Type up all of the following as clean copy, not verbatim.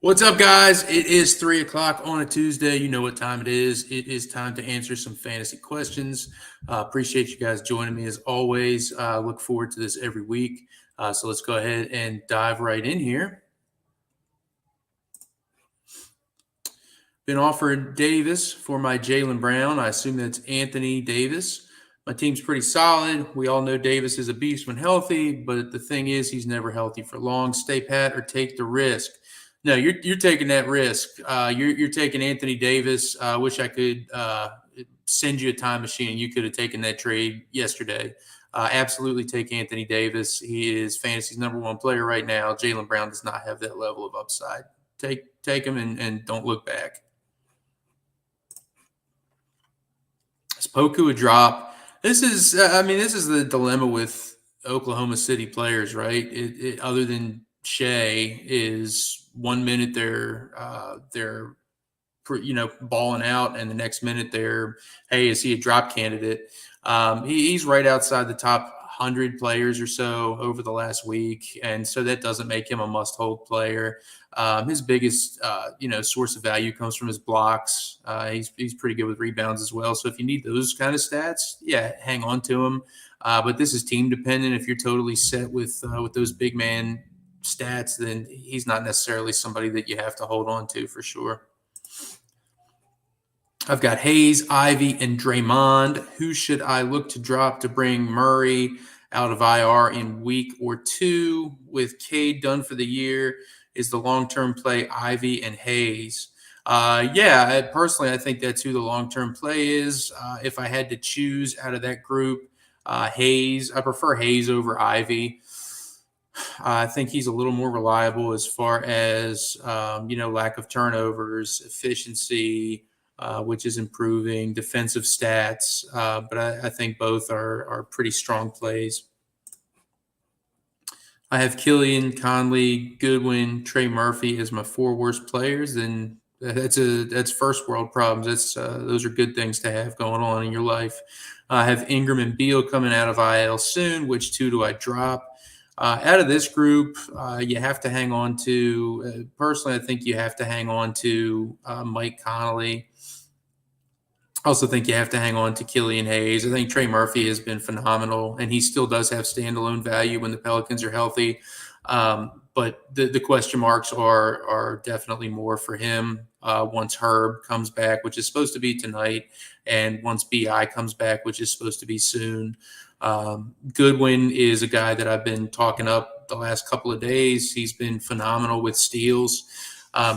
What's up, guys? It is 3 o'clock on a Tuesday. You know what time it is. It is time to answer some fantasy questions. Appreciate you guys joining me as always. Look forward to this every week. So let's go ahead and dive right in here. Been offered Davis for my Jalen Brown. I assume that's Anthony Davis. My team's pretty solid. We all know Davis is a beast when healthy, but the thing is he's never healthy for long. Stay pat or take the risk. No, you're taking that risk. You're taking Anthony Davis. I wish I could send you a time machine. You could have taken that trade yesterday. Absolutely take Anthony Davis. He is fantasy's number one player right now. Jalen Brown does not have that level of upside. Take him and don't look back. Is Poku a drop? This is the dilemma with Oklahoma City players, right? Other than Shea, is 1 minute they're balling out, and the next minute they're, hey, is he a drop candidate? He's right outside the top 100 players or so over the last week, and so that doesn't make him a must-hold player. His biggest source of value comes from his blocks. He's pretty good with rebounds as well. So if you need those kind of stats, yeah, hang on to him. But this is team dependent. If you're totally set with those big man stats, then he's not necessarily somebody that you have to hold on to for sure. I've got Hayes, Ivy, and Draymond. Who should I look to drop to bring Murray out of IR in week or two? With Cade done for the year, is the long-term play Ivy and Hayes? Personally, I think that's who the long-term play is. If I had to choose out of that group, Hayes. I prefer Hayes over Ivy. I think he's a little more reliable as far as, lack of turnovers, efficiency, which is improving, defensive stats. But I think both are pretty strong plays. I have Killian, Conley, Goodwin, Trey Murphy as my four worst players. Then that's first world problems. Those are good things to have going on in your life. I have Ingram and Beal coming out of IL soon. Which two do I drop? Out of this group, you have to hang on to personally, I think you have to hang on to Mike Conley. I also think you have to hang on to Killian Hayes. I think Trey Murphy has been phenomenal, and he still does have standalone value when the Pelicans are healthy. But the question marks are definitely more for him once Herb comes back, which is supposed to be tonight, and once BI comes back, which is supposed to be soon. Goodwin is a guy that I've been talking up the last couple of days. He's been phenomenal with steals.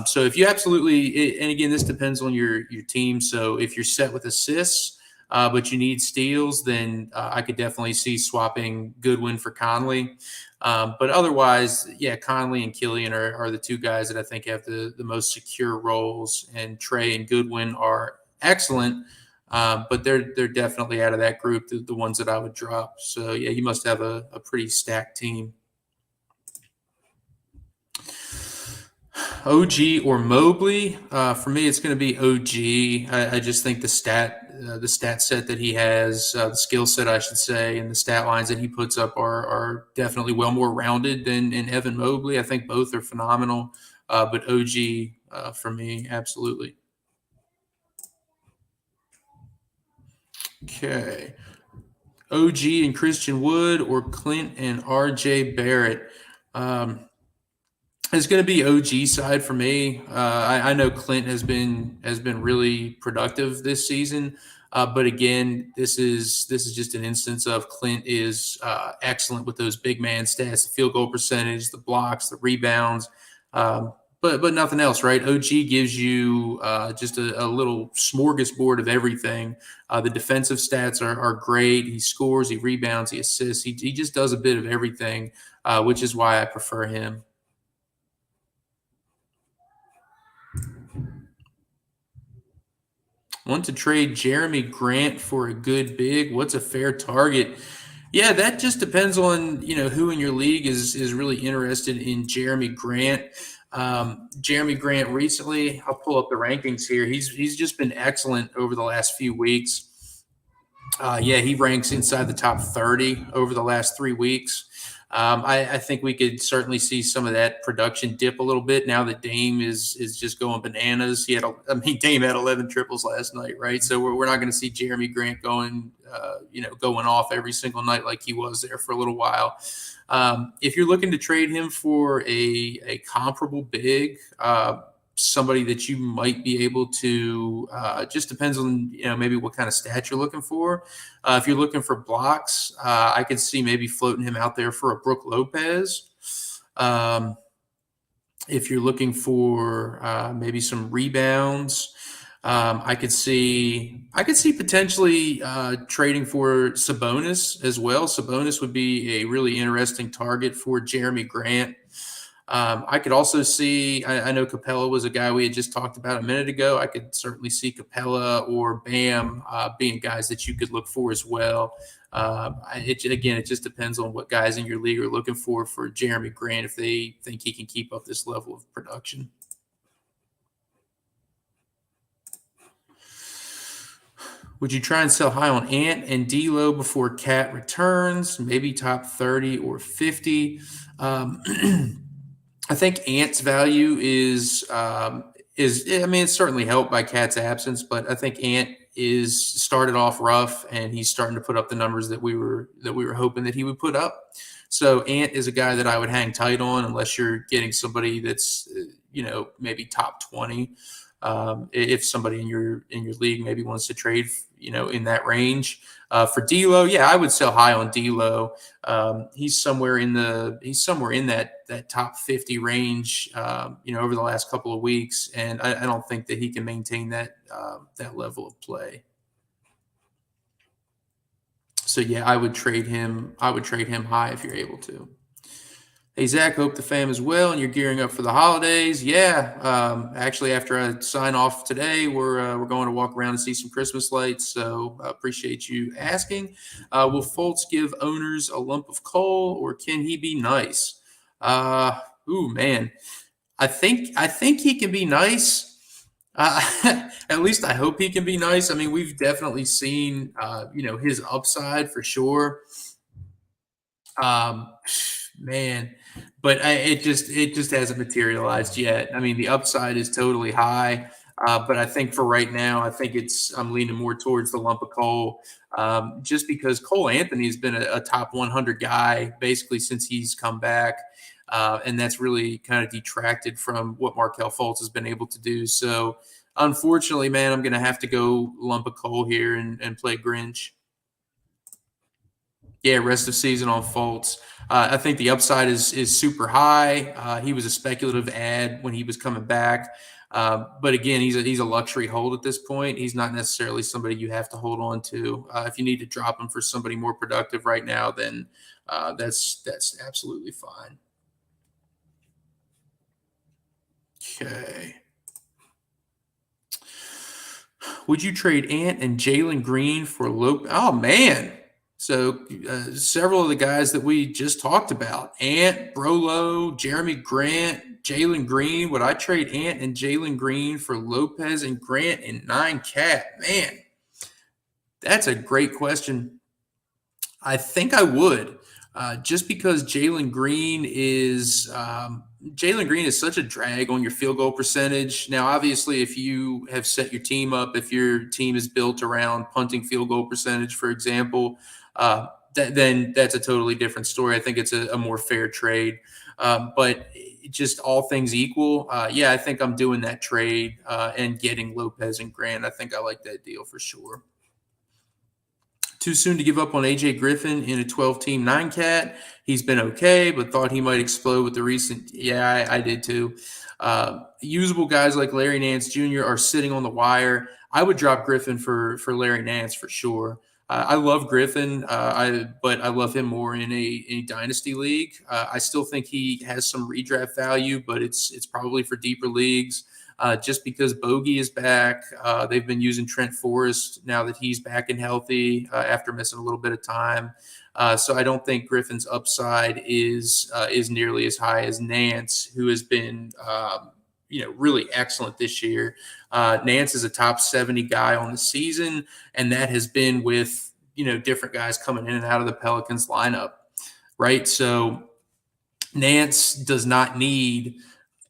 So if you absolutely, and again, this depends on your team. So if you're set with assists, but you need steals, then I could definitely see swapping Goodwin for Conley. But otherwise, yeah, Conley and Killian are the two guys that I think have the most secure roles, and Trey and Goodwin are excellent. But they're definitely out of that group, the ones that I would drop. So, yeah, you must have a pretty stacked team. OG or Mobley? For me, it's going to be OG. I just think the stat set that he has, the skill set, I should say, and the stat lines that he puts up are definitely well more rounded than in Evan Mobley. I think both are phenomenal, but OG for me, absolutely. Okay. OG and Christian Wood or Clint and RJ Barrett? It's going to be OG side for me. I know Clint has been really productive this season, but again, this is just an instance of Clint is excellent with those big man stats, the field goal percentage, the blocks, the rebounds, but nothing else, right? OG gives you just a little smorgasbord of everything. The defensive stats are great. He scores, he rebounds, he assists. He just does a bit of everything, which is why I prefer him. Want to trade Jerami Grant for a good big? What's a fair target? Yeah, that just depends on who in your league is really interested in Jerami Grant. Jerami Grant recently, I'll pull up the rankings here. He's just been excellent over the last few weeks. He ranks inside the top 30 over the last 3 weeks. I think we could certainly see some of that production dip a little bit now that Dame is just going bananas. Dame had 11 triples last night, right? So we're not going to see Jerami Grant going off every single night like he was there for a little while. If you're looking to trade him for a comparable big, somebody that you might be able to, just depends on, maybe what kind of stat you're looking for. If you're looking for blocks, I could see maybe floating him out there for a Brook Lopez. If you're looking for maybe some rebounds, I could see potentially trading for Sabonis as well. Sabonis would be a really interesting target for Jerami Grant. I could also see, I know Capella was a guy we had just talked about a minute ago. I could certainly see Capella or Bam being guys that you could look for as well. It just depends on what guys in your league are looking for Jerami Grant if they think he can keep up this level of production. Would you try and sell high on Ant and D'Lo before Cat returns? Maybe top 30 or 50. I think Ant's value is it's certainly helped by Cat's absence, but I think Ant is started off rough and he's starting to put up the numbers that we were hoping that he would put up. So Ant is a guy that I would hang tight on unless you're getting somebody that's maybe top 20. If somebody in your league maybe wants to trade, in that range. For D'Lo, yeah, I would sell high on D'Lo. He's somewhere in that top 50 range, over the last couple of weeks, and I don't think that he can maintain that level of play. So yeah, I would trade him high if you're able to. Hey, Zach, hope the fam is well and you're gearing up for the holidays. Yeah, actually, after I sign off today, we're going to walk around and see some Christmas lights. So I appreciate you asking. Will Fultz give owners a lump of coal, or can he be nice? Man, I think he can be nice. At least I hope he can be nice. I mean, we've definitely seen his upside for sure. Man, but it just hasn't materialized yet. I mean, the upside is totally high, but I think for right now, I'm leaning more towards the lump of coal, just because Cole Anthony has been a top 100 guy basically since he's come back, and that's really kind of detracted from what Markelle Fultz has been able to do. So, unfortunately, man, I'm going to have to go lump of coal here and play Grinch. Yeah, rest of season on Fultz. I think the upside is super high. He was a speculative ad when he was coming back. But again, he's a luxury hold at this point. He's not necessarily somebody you have to hold on to. If you need to drop him for somebody more productive right now, then that's absolutely fine. Okay. Would you trade Ant and Jalen Green for Lopez? Oh, man. So several of the guys that we just talked about, Ant, Brolo, Jerami Grant, Jalen Green. Would I trade Ant and Jalen Green for Lopez and Grant and 9 Cat? Man, that's a great question. I think I would, just because Jalen Green is such a drag on your field goal percentage. Now, obviously, if you have set your team up, if your team is built around punting field goal percentage, for example, then that's a totally different story. I think it's a more fair trade. But just all things equal, yeah, I think I'm doing that trade and getting Lopez and Grant. I think I like that deal for sure. Too soon to give up on AJ Griffin in a 12-team 9-cat. He's been okay, but thought he might explode with the recent. Yeah, I did too. Usable guys like Larry Nance Jr. are sitting on the wire. I would drop Griffin for Larry Nance for sure. I love Griffin, but I love him more in a dynasty league. I still think he has some redraft value, but it's probably for deeper leagues. Just because Bogey is back, they've been using Trent Forrest now that he's back and healthy after missing a little bit of time. So I don't think Griffin's upside is nearly as high as Nance, who has been really excellent this year. Nance is a top 70 guy on the season, and that has been with different guys coming in and out of the Pelicans lineup. right? So Nance does not need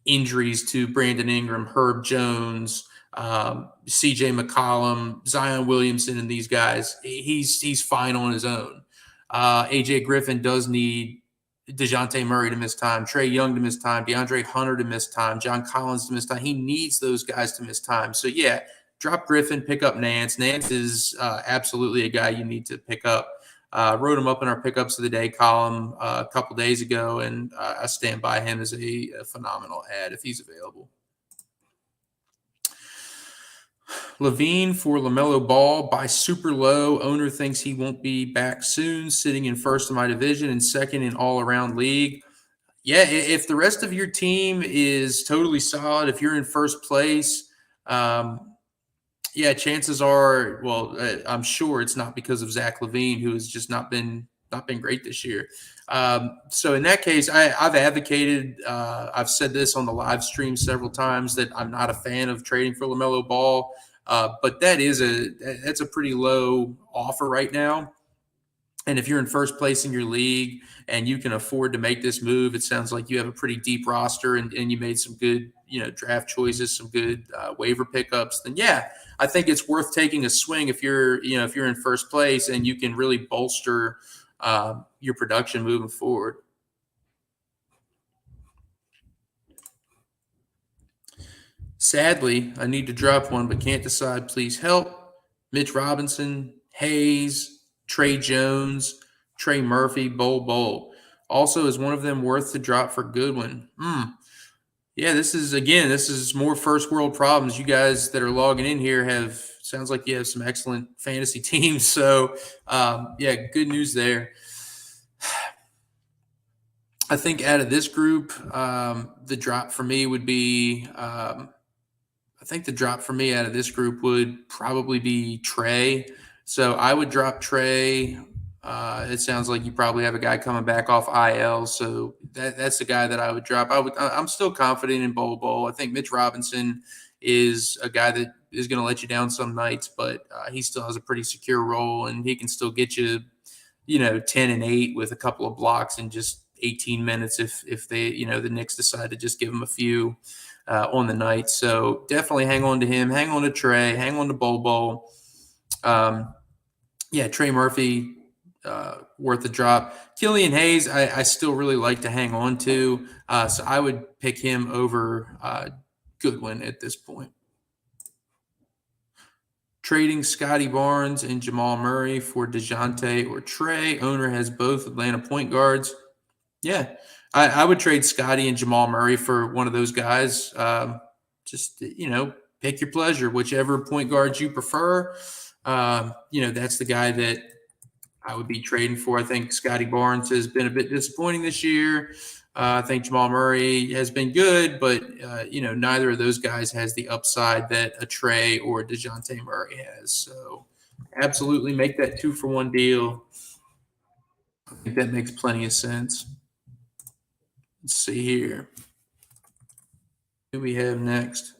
injuries to Brandon Ingram, Herb Jones, CJ McCollum, Zion Williamson, and these guys. He's fine on his own. AJ Griffin does need DeJounte Murray to miss time, Trae Young to miss time, DeAndre Hunter to miss time, John Collins to miss time. He needs those guys to miss time. So, yeah, drop Griffin, pick up Nance. Nance is absolutely a guy you need to pick up. Wrote him up in our pickups of the day column a couple days ago, and I stand by him as a phenomenal ad if he's available. Levine for LaMelo Ball by super low. Owner thinks he won't be back soon, sitting in first in my division and second in all-around league. Yeah, if the rest of your team is totally solid, if you're in first place, yeah, chances are, well, I'm sure it's not because of Zach LaVine, who has just not been great this year. So in that case, I've advocated, I've said this on the live stream several times, that I'm not a fan of trading for LaMelo Ball, but that's a pretty low offer right now. And if you're in first place in your league and you can afford to make this move, it sounds like you have a pretty deep roster and you made some good, draft choices, some good waiver pickups. Then yeah, I think it's worth taking a swing if you're in first place and you can really bolster your production moving forward. Sadly, I need to drop one, but can't decide. Please help. Mitch Robinson, Hayes, Tre Jones, Trey Murphy, Bol. Also, is one of them worth the drop for Goodwin? Yeah, this is more first world problems. You guys that are logging in here sounds like you have some excellent fantasy teams. So, yeah, good news there. I think out of this group, the drop for me would be probably be Trey. So I would drop Trey. It sounds like you probably have a guy coming back off IL, so that's the guy that I would drop. I'm still confident in Bol Bol. I think Mitch Robinson is a guy that is going to let you down some nights, but he still has a pretty secure role, and he can still get you, 10 and 8 with a couple of blocks in just 18 minutes if they, the Knicks decide to just give him a few on the night. So definitely hang on to him, hang on to Trey, hang on to Bol Bol. Yeah, Trey Murphy, worth the drop. Killian Hayes, I still really like to hang on to. So I would pick him over Goodwin at this point. Trading Scotty Barnes and Jamal Murray for DeJounte or Trey. Owner has both Atlanta point guards. Yeah, I would trade Scotty and Jamal Murray for one of those guys. Just, pick your pleasure, whichever point guards you prefer. That's the guy that I would be trading for. I think Scotty Barnes has been a bit disappointing this year. I think Jamal Murray has been good, but, neither of those guys has the upside that a Trey or a DeJounte Murray has. So absolutely make that 2-for-1 deal. I think that makes plenty of sense. Let's see here. Who do we have next?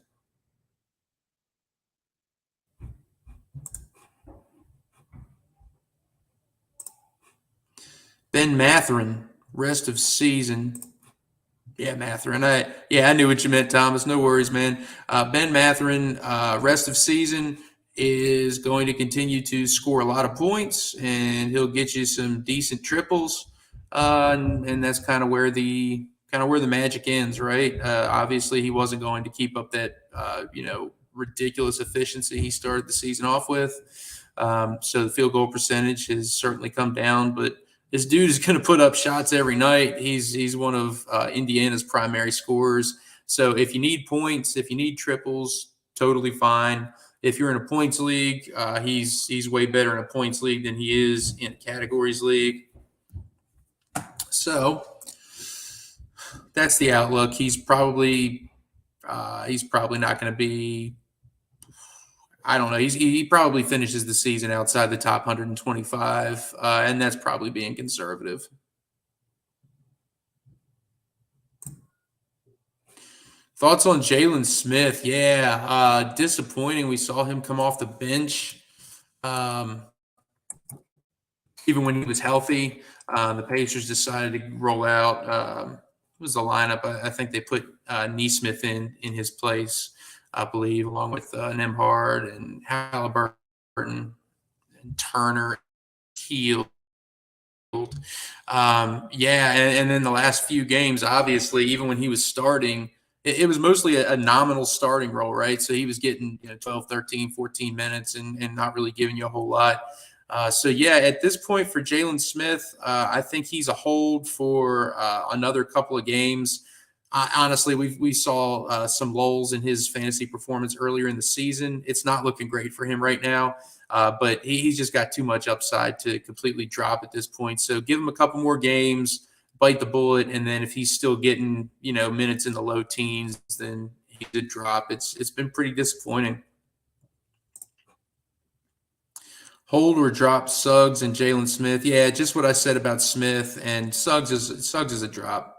Ben Mathurin, rest of season. Yeah, Mathurin. I knew what you meant, Thomas. No worries, man. Ben Mathurin, rest of season, is going to continue to score a lot of points, and he'll get you some decent triples. And that's kind of where the magic ends, right? Obviously, he wasn't going to keep up that ridiculous efficiency he started the season off with. So the field goal percentage has certainly come down, but this dude is going to put up shots every night. He's one of Indiana's primary scorers. So if you need points, if you need triples, totally fine. If you're in a points league, he's way better in a points league than he is in a categories league. So that's the outlook. He's probably not going to be. I don't know. He probably finishes the season outside the top 125, and that's probably being conservative. Thoughts on Jalen Smith? Yeah, disappointing. We saw him come off the bench, even when he was healthy. The Pacers decided to roll out. Was the lineup? I think they put Nesmith in his place, I believe, along with Nembhard and Halliburton and Turner, Hield. And then the last few games, obviously, even when he was starting, it was mostly a nominal starting role, right? So he was getting 12, 13, 14 minutes and not really giving you a whole lot. At this point for Jalen Smith, I think he's a hold for another couple of games. Honestly, we saw some lulls in his fantasy performance earlier in the season. It's not looking great for him right now, but he's just got too much upside to completely drop at this point. So give him a couple more games, bite the bullet, and then if he's still getting minutes in the low teens, then he could drop. It's been pretty disappointing. Hold or drop Suggs and Jalen Smith. Yeah, just what I said about Smith, and Suggs is a drop.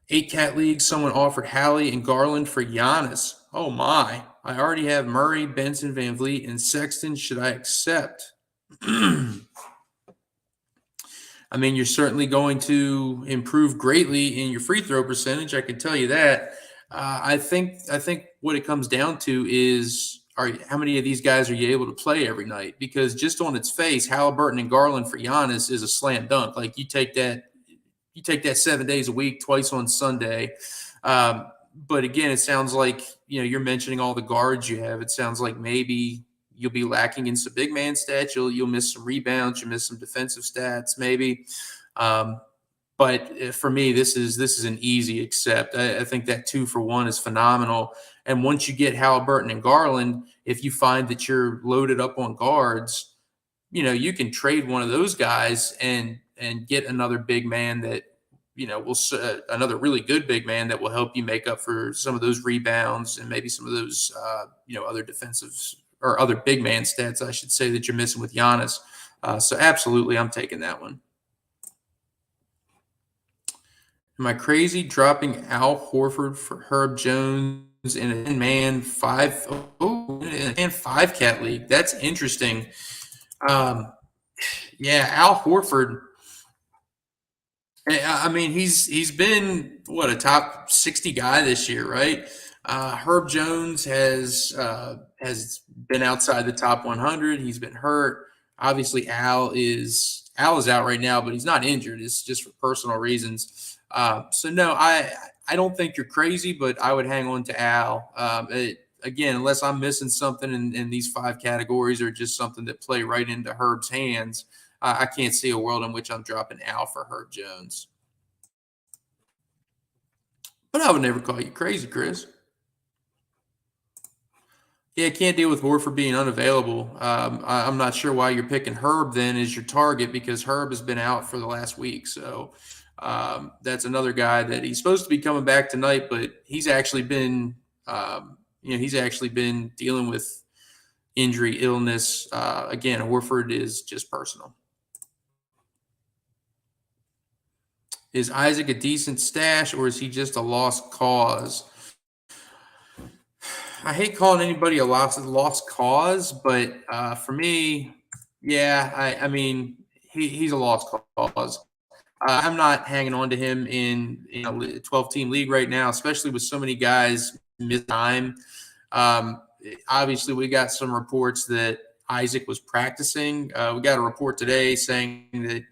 8-cat league, someone offered Hallie and Garland for Giannis. Oh my. I already have Murray, Benson, Van Vliet, and Sexton. Should I accept? I mean, you're certainly going to improve greatly in your free throw percentage. I can tell you that. I think what it comes down to is how many of these guys are you able to play every night? Because just on its face, Halliburton and Garland for Giannis is a slam dunk. Like you take that 7 days a week, twice on Sunday. But again, it sounds like you're mentioning all the guards you have. It sounds like maybe you'll be lacking in some big man stats. You'll miss some rebounds. You'll miss some defensive stats, maybe. But for me, this is an easy accept. I think that 2-for-1 is phenomenal. And once you get Halliburton and Garland, if you find that you're loaded up on guards, you can trade one of those guys and get another big man that another really good big man that will help you make up for some of those rebounds and maybe some of those other defensive or other big man stats, I should say, that you're missing with Giannis. So absolutely, I'm taking that one. Am I crazy dropping Al Horford for Herb Jones in a 10-man 5-cat league? That's interesting. Al Horford. I mean, he's been a top 60 guy this year, right? Herb Jones has been outside the top 100. He's been hurt. Obviously, Al is out right now, but he's not injured. It's just for personal reasons. No, I don't think you're crazy, but I would hang on to Al. Again, unless I'm missing something in these 5 categories or just something that play right into Herb's hands, I can't see a world in which I'm dropping Al for Herb Jones. But I would never call you crazy, Chris. Yeah, I can't deal with Horford being unavailable. I'm not sure why you're picking Herb then as your target, because Herb has been out for the last week. So that's another guy that he's supposed to be coming back tonight, but he's actually been dealing with injury, illness. Again, Horford is just personal. Is Isaac a decent stash, or is he just a lost cause? I hate calling anybody a lost cause, but for me, I mean, he's a lost cause. I'm not hanging on to him in a 12-team league right now, especially with so many guys miss time. Obviously, we got some reports that Isaac was practicing. We got a report today saying that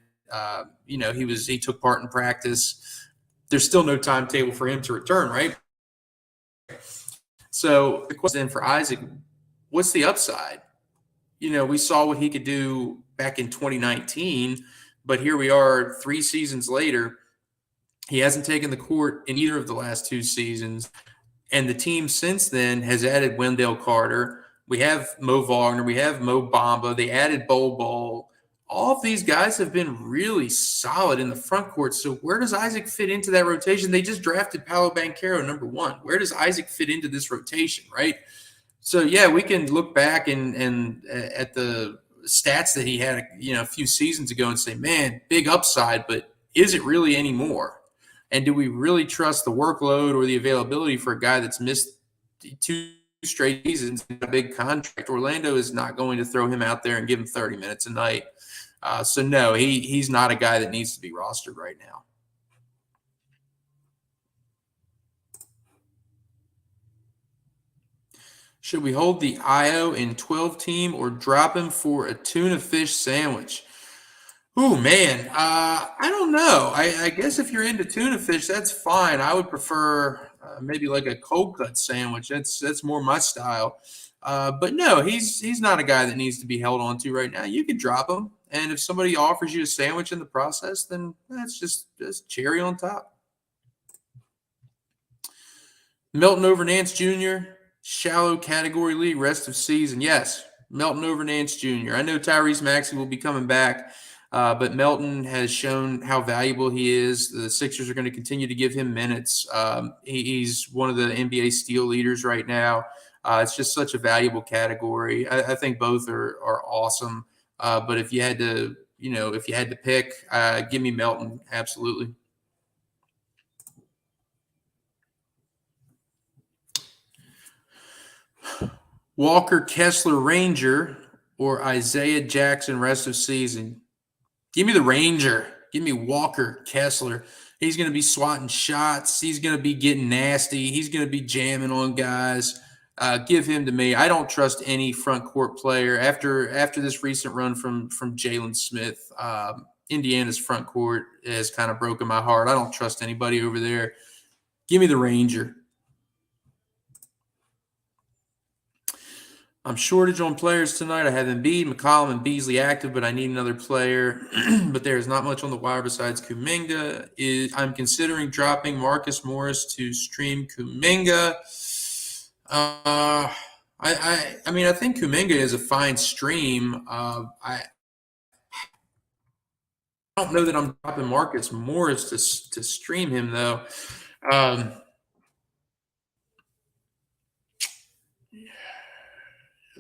he took part in practice. There's still no timetable for him to return, right? So the question then for Isaac, what's the upside? We saw what he could do back in 2019, but here we are 3 seasons later. He hasn't taken the court in either of the last 2 seasons. And the team since then has added Wendell Carter. We have Mo Wagner. We have Mo Bamba. They added Bol Bol. All of these guys have been really solid in the front court. So where does Isaac fit into that rotation? They just drafted Paolo Banchero #1. Where does Isaac fit into this rotation, right? So, we can look back and at the stats that he had, a few seasons ago and say, man, big upside, but is it really anymore? And do we really trust the workload or the availability for a guy that's missed 2 straight seasons, a big contract. Orlando is not going to throw him out there and give him 30 minutes a night. So no, he's not a guy that needs to be rostered right now. Should we hold the Ayo in 12 team or drop him for a tuna fish sandwich? Ooh, man, I don't know. I guess if you're into tuna fish, that's fine. I would prefer maybe like a cold cut sandwich. That's more my style. But no, he's not a guy that needs to be held on to right now. You could drop him, and if somebody offers you a sandwich in the process, then that's just cherry on top. Melton over Nance Jr., shallow category league, rest of season. Yes, Melton over Nance Jr. I know Tyrese Maxey will be coming back, but Melton has shown how valuable he is. The Sixers are going to continue to give him minutes. He's one of the NBA steal leaders right now. It's just such a valuable category. I think both are awesome. But if you had to, pick, give me Melton. Absolutely. Walker, Kessler, Ranger, or Isaiah Jackson, rest of season. Give me the Ranger. Give me Walker, Kessler. He's going to be swatting shots. He's going to be getting nasty. He's going to be jamming on guys. Give him to me. I don't trust any front court player after this recent run from Jalen Smith. Indiana's front court has kind of broken my heart. I don't trust anybody over there. Give me the Ranger. I'm shortage on players tonight. I have Embiid, McCollum, and Beasley active, but I need another player. But there is not much on the wire besides Kuminga. I'm considering dropping Marcus Morris to stream Kuminga. I think Kuminga is a fine stream. I don't know that I'm dropping Marcus Morris to stream him though.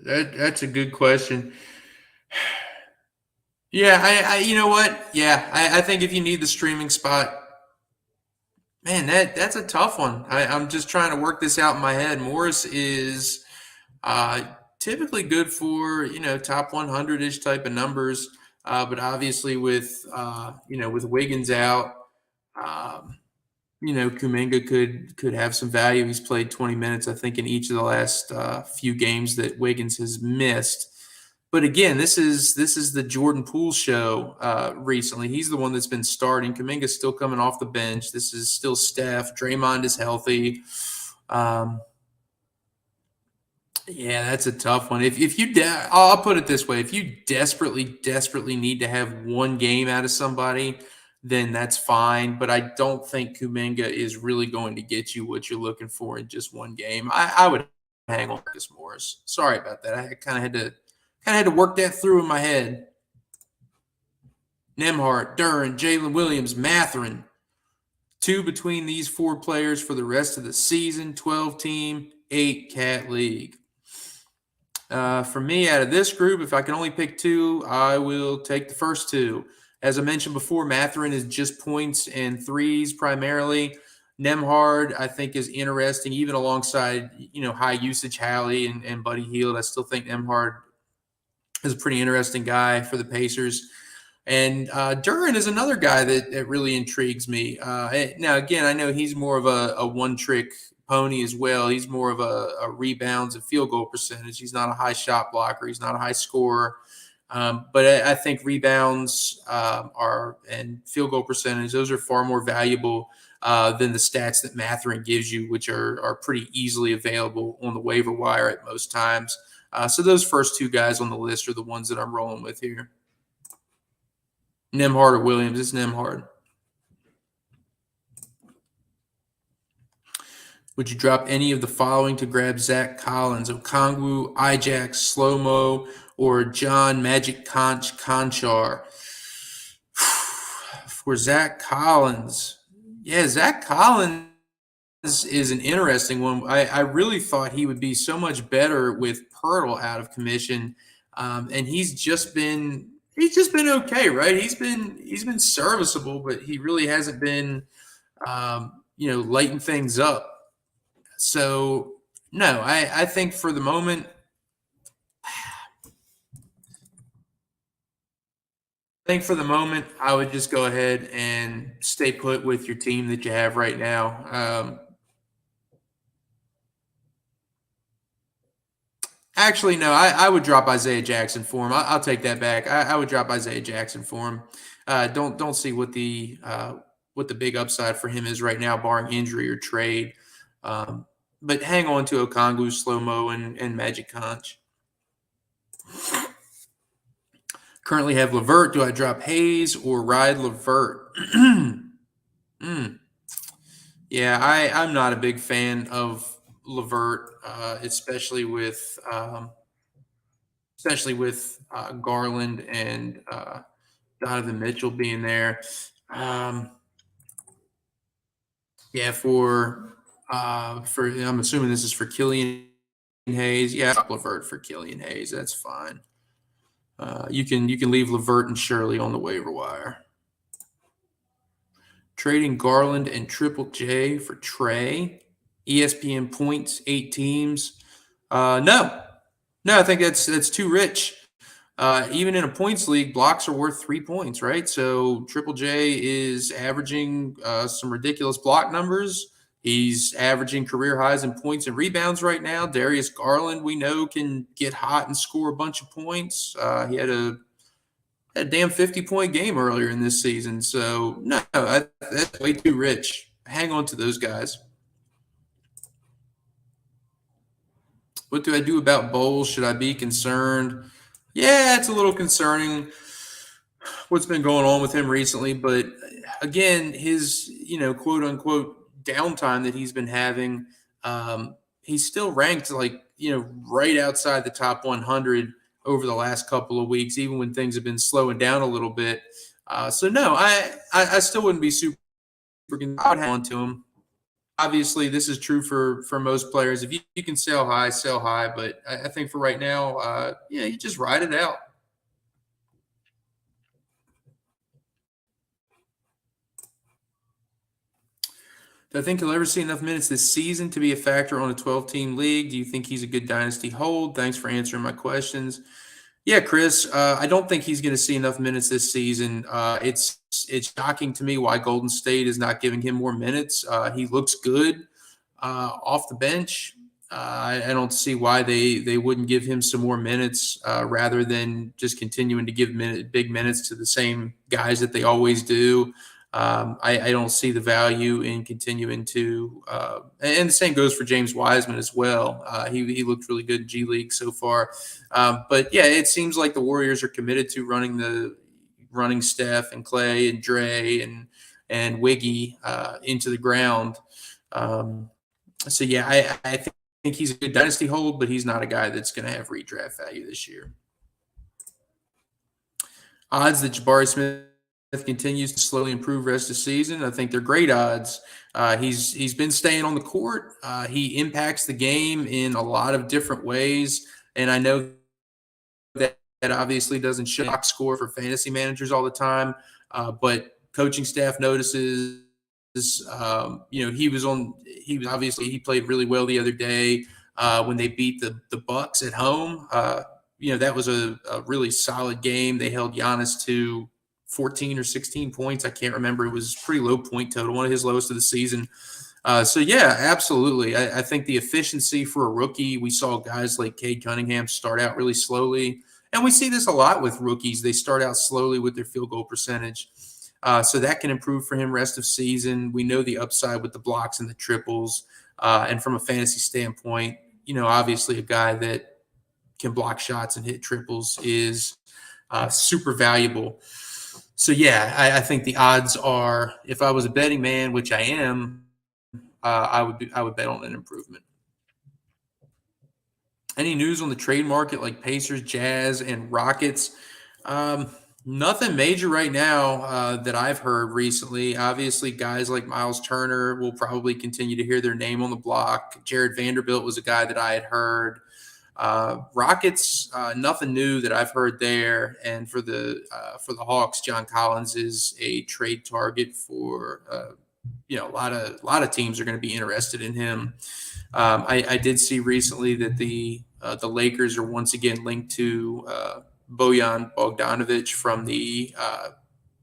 That's a good question. Yeah, you know what? Yeah, I think if you need the streaming spot, man, that's a tough one. I'm just trying to work this out in my head. Morris is typically good for top 100-ish type of numbers, but obviously with Wiggins out, Kuminga could have some value. He's played 20 minutes, I think, in each of the last few games that Wiggins has missed. But again, this is the Jordan Poole show recently. He's the one that's been starting. Kuminga's still coming off the bench. This is still Steph. Draymond is healthy. Yeah, that's a tough one. I'll put it this way: if you desperately need to have one game out of somebody, then that's fine. But I don't think Kuminga is really going to get you what you're looking for in just one game. I would hang on Marcus Morris. Sorry about that. I kind of had to work that through in my head. Nembhard, Duren, Jalen Williams, Mathurin. 2 between these 4 players for the rest of the season. 12-team, 8-cat league. For me, out of this group, if I can only pick 2, I will take the first 2. As I mentioned before, Mathurin is just points and threes primarily. Nembhard, I think, is interesting, even alongside high usage Hallie and Buddy Hield. I still think Nembhard is a pretty interesting guy for the Pacers. And Duren is another guy that really intrigues me. Now, again, I know he's more of a one-trick pony as well. He's more of a rebounds and field goal percentage. He's not a high shot blocker. He's not a high scorer. But I think rebounds and field goal percentage, those are far more valuable than the stats that Mathurin gives you, which are pretty easily available on the waiver wire at most times. So those first 2 guys on the list are the ones that I'm rolling with here. Nembhard or Williams? It's Nembhard. Would you drop any of the following to grab Zach Collins, Okongwu, Ijax, Slow-Mo, or John Magic Conchar? For Zach Collins, Zach Collins is an interesting one. I really thought he would be so much better with Pirtle out of commission, and he's just been okay, right? He's been serviceable, but he really hasn't been lighting things up. So No, I think for the moment, I would just go ahead and stay put with your team that you have right now. Actually, no, I would drop Isaiah Jackson for him. I'll take that back. I would drop Isaiah Jackson for him. Don't see what the big upside for him is right now, barring injury or trade. But hang on to Okongwu, Slow Mo, and Magic Conch. Currently have Levert. Do I drop Hayes or ride Levert? mm. Yeah, I'm not a big fan of Levert, especially with Garland and Donovan Mitchell being there. Um, yeah, for I'm assuming this is for Killian Hayes. Yeah, Levert for Killian Hayes. That's fine. You can leave Levert and Shirley on the waiver wire. Trading Garland and Triple J for Trey. ESPN points, 8 teams. No, I think that's too rich. Even in a points league, blocks are worth 3 points, right? So Triple J is averaging some ridiculous block numbers. He's averaging career highs in points and rebounds right now. Darius Garland, we know, can get hot and score a bunch of points. He had a damn 50-point game earlier in this season. So, no, that's way too rich. Hang on to those guys. What do I do about Bol? Should I be concerned? Yeah, it's a little concerning what's been going on with him recently. But again, his, quote unquote downtime that he's been having, he's still ranked right outside the top 100 over the last couple of weeks, even when things have been slowing down a little bit. So no, I still wouldn't be super concerned. I would hang on to him. Obviously, this is true for most players. If you can sell high, sell high. But I think for right now, you just ride it out. Do I think he'll ever see enough minutes this season to be a factor on a 12-team league? Do you think he's a good dynasty hold? Thanks for answering my questions. Yeah, Chris, I don't think he's going to see enough minutes this season. It's shocking to me why Golden State is not giving him more minutes. He looks good off the bench. I don't see why they wouldn't give him some more minutes rather than just continuing to give big minutes to the same guys that they always do. I don't see the value in continuing to, and the same goes for James Wiseman as well. He looked really good in G League so far. But yeah, it seems like the Warriors are committed to running Steph and Clay and Dre and Wiggy into the ground. So yeah, I think he's a good dynasty hold, but he's not a guy that's going to have redraft value this year. Odds that Jabari Smith continues to slowly improve rest of the season. I think they're great odds. He's been staying on the court. He impacts the game in a lot of different ways, and I know that obviously doesn't show box score for fantasy managers all the time, but coaching staff notices. He played really well the other day when they beat the Bucks at home. That was a really solid game. They held Giannis to 14 or 16 points. I can't remember. It was pretty low point total, one of his lowest of the season. So yeah, absolutely. I think the efficiency for a rookie, we saw guys like Cade Cunningham start out really slowly. And we see this a lot with rookies. They start out slowly with their field goal percentage. So that can improve for him rest of season. We know the upside with the blocks and the triples. And from a fantasy standpoint, obviously a guy that can block shots and hit triples is super valuable. So yeah, I think the odds are, if I was a betting man, which I am, I would bet on an improvement. Any news on the trade market like Pacers, Jazz, and Rockets? Nothing major right now that I've heard recently. Obviously, guys like Miles Turner will probably continue to hear their name on the block. Jared Vanderbilt was a guy that I had heard. Rockets, nothing new that I've heard there. And for the Hawks, John Collins is a trade target for a lot of teams are going to be interested in him. I did see recently that the Lakers are once again linked to Bojan Bogdanovic from the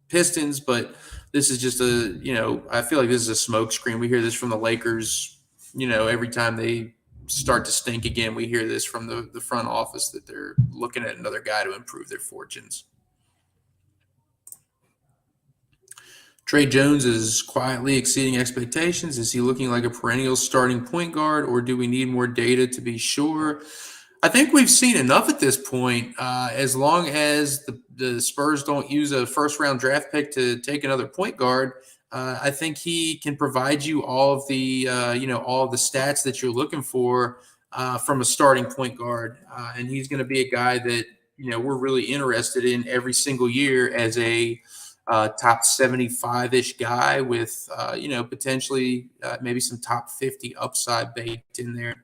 Pistons, but this is just I feel like this is a smokescreen. We hear this from the Lakers, every time they start to stink again, we hear this from the front office that they're looking at another guy to improve their fortunes. Tre Jones is quietly exceeding expectations. Is he looking like a perennial starting point guard, or do we need more data to be sure? I think we've seen enough at this point. As long as the Spurs don't use a first-round draft pick to take another point guard, I think he can provide you all of the all of the stats that you're looking for from a starting point guard, and he's going to be a guy that we're really interested in every single year as a top 75-ish guy with potentially maybe some top 50 upside baked in there.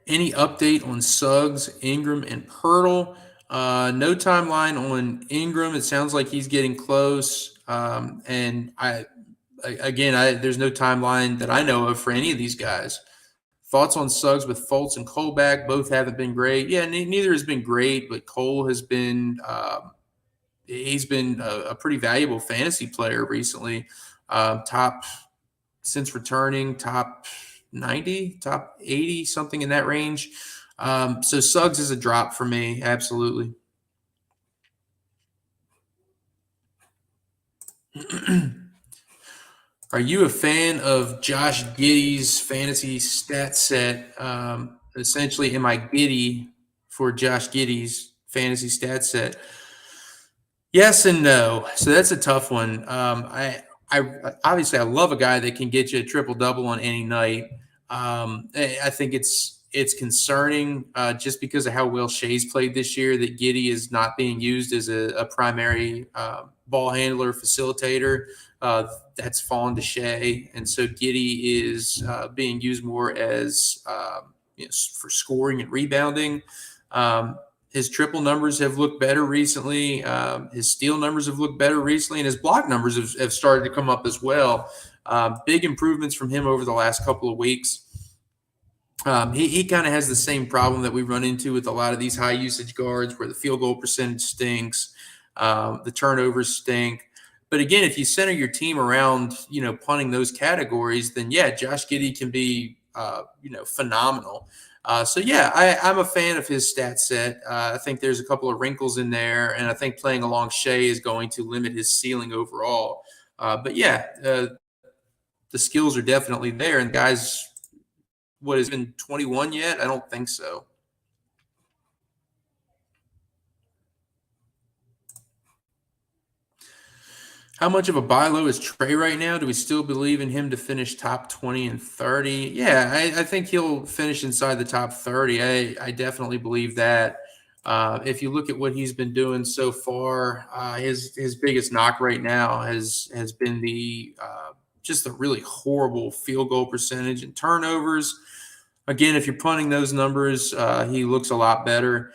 Any update on Suggs, Ingram, and Pirtle? No timeline on Ingram. It sounds like he's getting close. And there's no timeline that I know of for any of these guys. Thoughts on Suggs with Fultz and Cole back? Both haven't been great. Yeah, neither has been great, but Cole has been he's been a pretty valuable fantasy player recently. Top since returning, top 90, top 80, something in that range. So Suggs is a drop for me, absolutely. Are you a fan of Josh Giddey's fantasy stat set? Essentially, am I giddy for Josh Giddey's fantasy stat set? Yes and no. So that's a tough one. I obviously I love a guy that can get you a triple-double on any night. I think it's concerning just because of how well Shea's played this year that Giddey is not being used as a primary ball handler, facilitator. That's fallen to Shea, and so Giddey is being used more as for scoring and rebounding. His triple numbers have looked better recently. His steal numbers have looked better recently, and his block numbers have started to come up as well. Big improvements from him over the last couple of weeks. He kind of has the same problem that we run into with a lot of these high usage guards where the field goal percentage stinks, the turnovers stink. But again, if you center your team around, punting those categories, then yeah, Josh Giddey can be, phenomenal. I'm a fan of his stat set. I think there's a couple of wrinkles in there, and I think playing along Shea is going to limit his ceiling overall. The skills are definitely there. And guys, what has been 21 yet? I don't think so. How much of a buy low is Trae right now? Do we still believe in him to finish top 20 and 30? Yeah, I think he'll finish inside the top 30. I definitely believe that. If you look at what he's been doing so far, his biggest knock right now has been just the really horrible field goal percentage and turnovers. Again, if you're punting those numbers, he looks a lot better.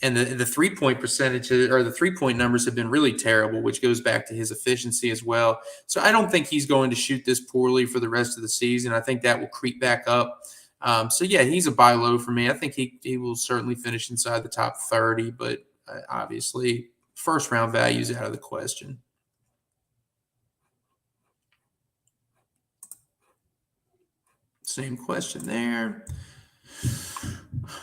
And the 3-point percentage or the 3-point numbers have been really terrible, which goes back to his efficiency as well. So I don't think he's going to shoot this poorly for the rest of the season. I think that will creep back up. He's a buy low for me. I think he will certainly finish inside the top 30, but obviously first round value is out of the question. Same question there.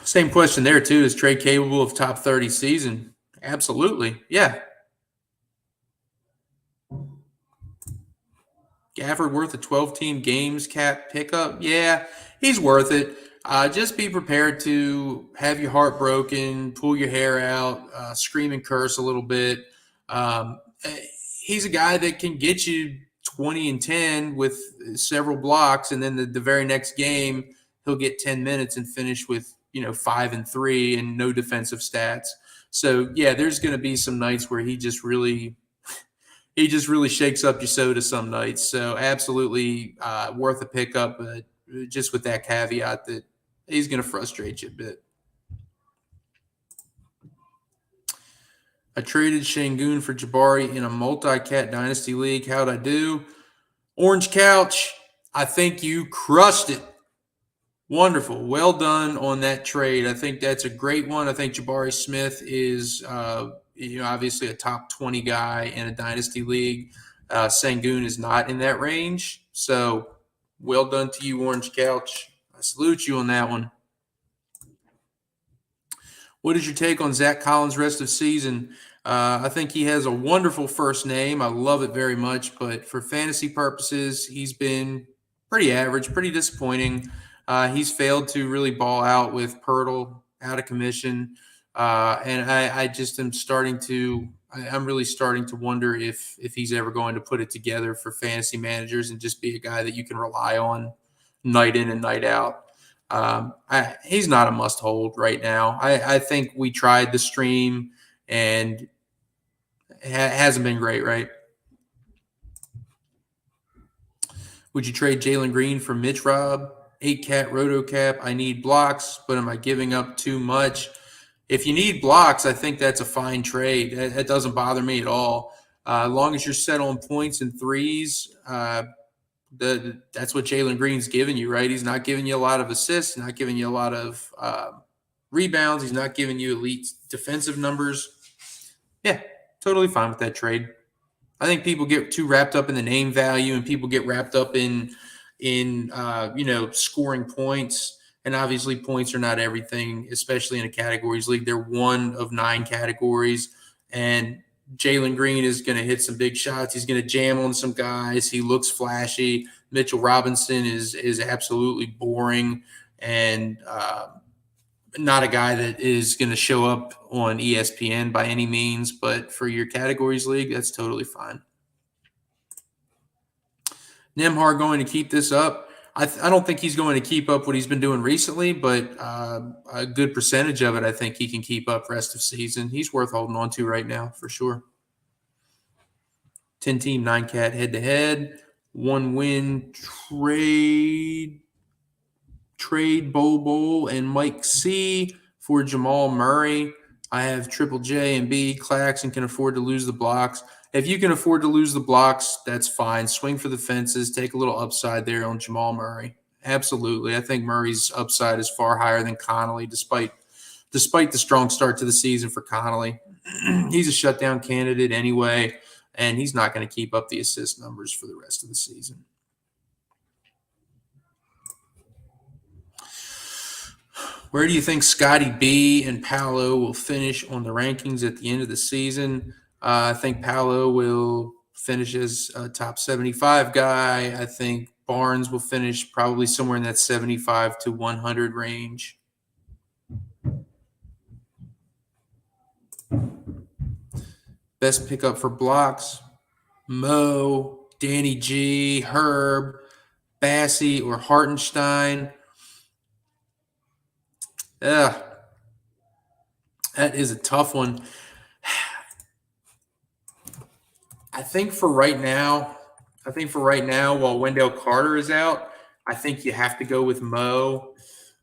Same question there, too. Is Trae capable of top 30 season? Absolutely. Yeah. Gafford worth a 12-team games cap pickup? Yeah, he's worth it. Just be prepared to have your heart broken, pull your hair out, scream and curse a little bit. He's a guy that can get you 20 and 10 with several blocks, and then the very next game he'll get 10 minutes and finish with 5 and 3 and no defensive stats. So yeah, there's going to be some nights where he just really shakes up your soda some nights. So absolutely worth a pickup, but just with that caveat that he's going to frustrate you a bit. I traded Şengün for Jabari in a multi-cat dynasty league. How'd I do? Orange Couch, I think you crushed it. Wonderful. Well done on that trade. I think that's a great one. I think Jabari Smith is obviously a top 20 guy in a dynasty league. Şengün is not in that range. So well done to you, Orange Couch. I salute you on that one. What is your take on Zach Collins' rest of season? I think he has a wonderful first name. I love it very much. But for fantasy purposes, he's been pretty average, pretty disappointing. He's failed to really ball out with Pirtle out of commission. And I just am I'm really starting to wonder if he's ever going to put it together for fantasy managers and just be a guy that you can rely on night in and night out. He's not a must hold right now. I think we tried the stream and it hasn't been great, right? Would you trade Jalen Green for Mitch Rob? 8-cat roto cap. I need blocks, but am I giving up too much? If you need blocks, I think that's a fine trade. That doesn't bother me at all. As long as you're set on points and threes, that's what Jalen Green's giving you, right? He's not giving you a lot of assists, not giving you a lot of rebounds. He's not giving you elite defensive numbers. Yeah, totally fine with that trade. I think people get too wrapped up in the name value and people get wrapped up in scoring points. And obviously points are not everything, especially in a categories league. They're one of 9 categories. And Jalen Green is going to hit some big shots. He's going to jam on some guys. He looks flashy. Mitchell Robinson is absolutely boring and not a guy that is going to show up on ESPN by any means. But for your categories league, that's totally fine. Nembhard going to keep this up. I don't think he's going to keep up what he's been doing recently, but a good percentage of it I think he can keep up rest of season. He's worth holding on to right now for sure. 10-team 9-cat head-to-head. 1-win trade Bol Bol and Mike C for Jamal Murray. I have Triple J and B. Claxton can afford to lose the blocks. If you can afford to lose the blocks, that's fine. Swing for the fences. Take a little upside there on Jamal Murray. Absolutely. I think Murray's upside is far higher than Conley, despite the strong start to the season for Conley. He's a shutdown candidate anyway, and he's not going to keep up the assist numbers for the rest of the season. Where do you think Scotty B and Paolo will finish on the rankings at the end of the season? I think Paolo will finish as a top 75 guy. I think Barnes will finish probably somewhere in that 75 to 100 range. Best pickup for blocks: Mo, Danny G, Herb, Bassie, or Hartenstein. That is a tough one. I think for right now, while Wendell Carter is out, I think you have to go with Mo.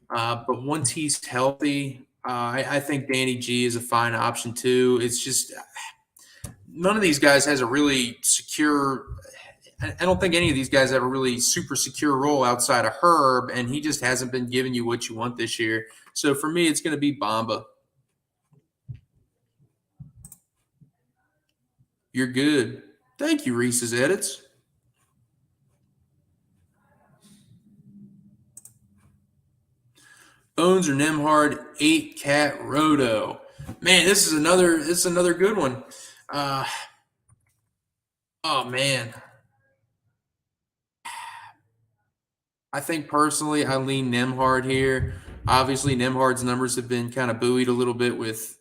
But once he's healthy, I think Danny G is a fine option too. It's just none of these guys has a really secure – I don't think any of these guys have a really super secure role outside of Herb, and he just hasn't been giving you what you want this year. So for me, it's going to be Bamba. You're good. Thank you, Reese's Edits. Bones or Nembhard, 8-cat roto. Man, this is another good one. Oh man. I think personally I lean Nembhard here. Obviously, Nembhard's numbers have been kind of buoyed a little bit with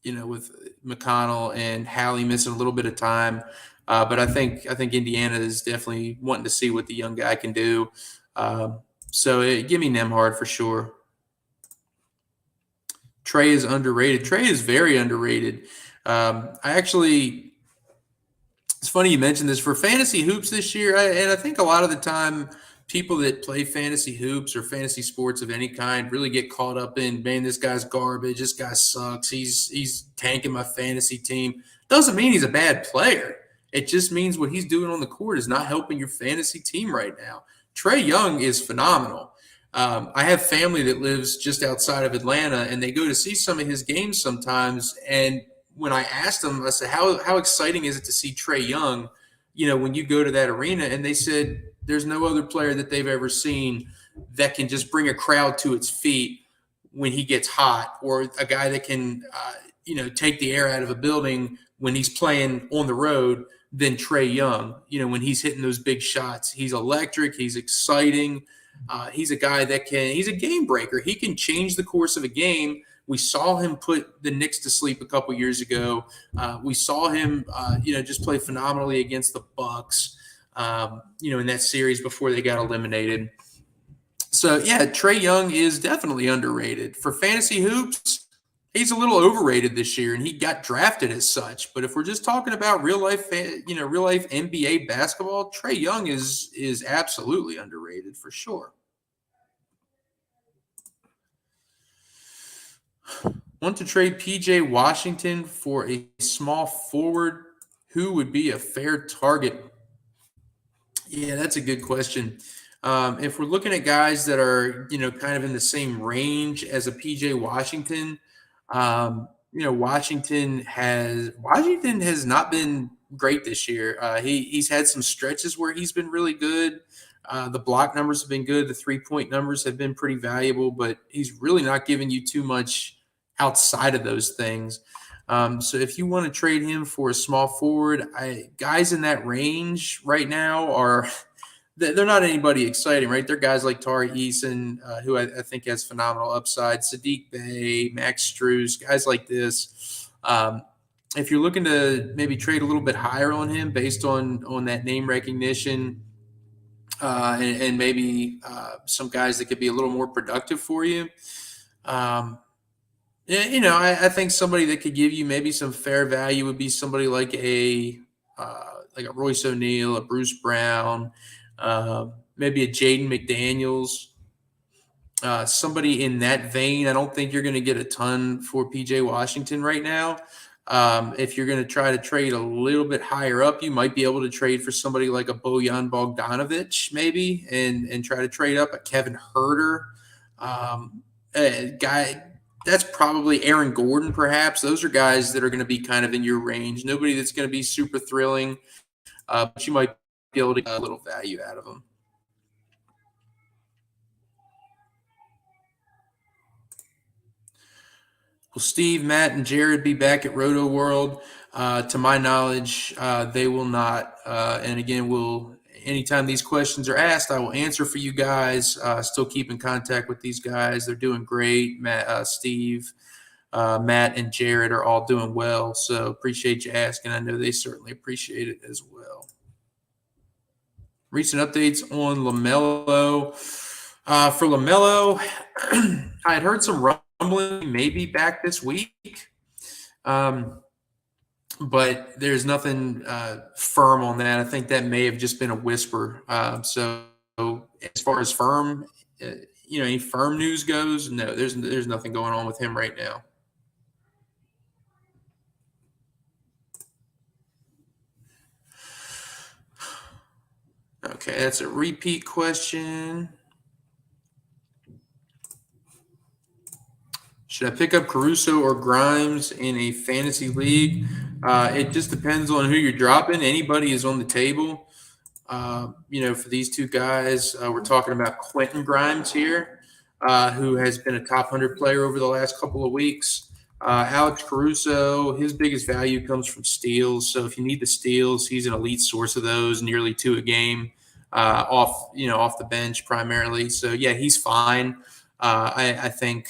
with McConnell and Hallie missing a little bit of time. But I think Indiana is definitely wanting to see what the young guy can do. So give me Nembhard for sure. Tre is underrated. Tre is very underrated. It's funny you mentioned this for fantasy hoops this year. I think a lot of the time people that play fantasy hoops or fantasy sports of any kind really get caught up in, man, this guy's garbage, this guy sucks, he's tanking my fantasy team. Doesn't mean he's a bad player. It just means what he's doing on the court is not helping your fantasy team right now. Trae Young is phenomenal. I have family that lives just outside of Atlanta, and they go to see some of his games sometimes. And when I asked them, I said, how exciting is it to see Trae Young, when you go to that arena? And they said there's no other player that they've ever seen that can just bring a crowd to its feet when he gets hot, or a guy that can, take the air out of a building when he's playing on the road than Trae Young. When he's hitting those big shots, he's electric, he's exciting. He's a guy he's a game breaker. He can change the course of a game. We saw him put the Knicks to sleep a couple years ago. We saw him, just play phenomenally against the Bucks, in that series before they got eliminated. So, yeah, Trae Young is definitely underrated. For fantasy hoops, he's a little overrated this year, and he got drafted as such. But if we're just talking about real life NBA basketball, Trae Young is absolutely underrated for sure. Want to trade PJ Washington for a small forward? Who would be a fair target? Yeah, that's a good question. If we're looking at guys that are, kind of in the same range as a PJ Washington, Washington has not been great this year. He's had some stretches where he's been really good. The block numbers have been good. The 3-point numbers have been pretty valuable, but he's really not giving you too much outside of those things. So if you want to trade him for a small forward, guys in that range right now they're not anybody exciting, right? They're guys like Tari Eason, who I think has phenomenal upside, Saddiq Bey, Max Strus, guys like this. If you're looking to maybe trade a little bit higher on him based on that name recognition, and maybe some guys that could be a little more productive for you, I think somebody that could give you maybe some fair value would be somebody like a Royce O'Neal, a Bruce Brown, maybe a Jaden McDaniels, somebody in that vein. I don't think you're going to get a ton for PJ Washington right now. If you're going to try to trade a little bit higher up, you might be able to trade for somebody like a Bojan Bogdanovic maybe, and try to trade up a Kevin Huerter, a guy. That's probably Aaron Gordon, perhaps. Those are guys that are going to be kind of in your range. Nobody that's going to be super thrilling, but you might be able to get a little value out of them. Will Steve, Matt, and Jared be back at Rotoworld? To my knowledge, they will not. And again, anytime these questions are asked, I will answer for you guys. Still keep in contact with these guys. They're doing great. Matt, Steve, Matt, and Jared are all doing well. So appreciate you asking. I know they certainly appreciate it as well. Recent updates on LaMelo. For LaMelo, I had heard some rumbling maybe back this week. But there's nothing firm on that. I think that may have just been a whisper. So as far as any firm news goes, no, there's nothing going on with him right now. Okay, that's a repeat question. Should I pick up Caruso or Grimes in a fantasy league? It just depends on who you're dropping. Anybody is on the table. For these two guys, we're talking about Quentin Grimes here, who has been a top 100 player over the last couple of weeks. Alex Caruso, his biggest value comes from steals. So if you need the steals, he's an elite source of those, nearly 2 a game, off the bench primarily. So yeah, he's fine. I think